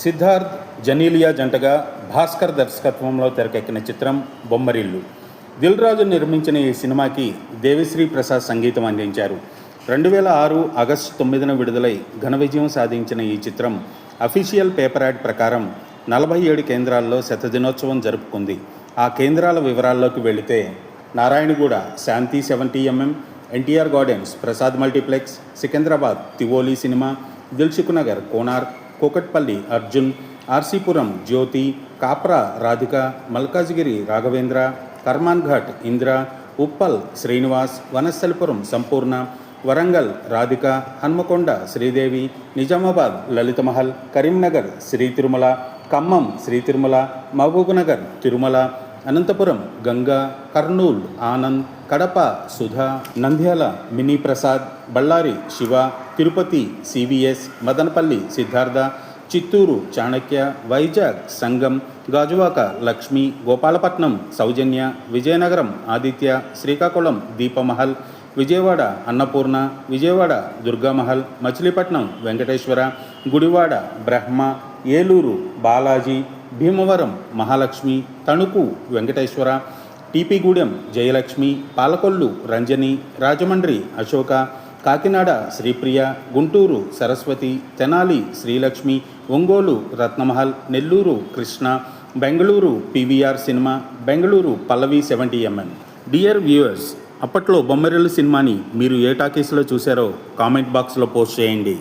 సిద్ధార్థ్ జనీలియా జంటగా భాస్కర్ దర్శకత్వంలో తెరకెక్కిన చిత్రం బొమ్మరిల్లు. దిల్ రాజు నిర్మించిన ఈ సినిమాకి దేవిశ్రీ ప్రసాద్ సంగీతం అందించారు. 2006 ఆగస్టు 9న విడుదలై ఘన విజయం సాధించిన ఈ చిత్రం అఫీషియల్ పేపర్ యాడ్ ప్రకారం 47 కేంద్రాల్లో శతదినోత్సవం జరుపుకుంది. ఆ కేంద్రాల వివరాల్లోకి వెళితే Narayanaguda Shanti 70mm, NTR gardens Prasad multiplex, Secunderabad Tivoli cinema, Dilsukhnagar Konark, Kukatpally Arjun, RC Puram Jyothi, Kapra Radhika, Malkajgiri Raghavendra, Karman Ghat Indra, Uppal Srinivas, Vanasthalipuram Sampoorna, Warangal Radhika, Hanamkonda Sridevi, Nizamabad Lalitha Mahal, Karimnagar Sri Tirumala, Khammam Sri Tirumala, Mahbubnagar Tirumala, Anantapuram Ganga, Kurnool Anand, Kadapa Sudha, Nandyal mini Prasad, Ballari Shiva, Tirupati CVS, Madanapalle Siddhartha, Chittoor Chanakya, Vizag Sangam, Gajuwaka Lakshmi, Gopalapatnam Soujanya, Vizianagaram Aditya, Srikakulam దీపమహల్, Vijayawada Annapurna, Vijayawada దుర్గామహల్, Machilipatnam Venkateswara, Gudivada బ్రహ్మ, ఏలూరు బాలాజీ, భీమవరం మహాలక్ష్మి, తణుకు వెంకటేశ్వర, టీపీగూడెం జయలక్ష్మి, పాలకొల్లు రంజని, రాజమండ్రి అశోక, కాకినాడ శ్రీప్రియ, గుంటూరు సరస్వతి, తెనాలి శ్రీలక్ష్మి, ఒంగోలు రత్నమహల్, నెల్లూరు కృష్ణ, బెంగళూరు పీవీఆర్ సినిమా, బెంగళూరు పల్లవి 70mm. డియర్ వ్యూవర్స్, అప్పట్లో బొమ్మరిల్లు సినిమాని మీరు ఏ టాకీస్లో చూశారో కామెంట్ బాక్స్లో పోస్ట్ చేయండి.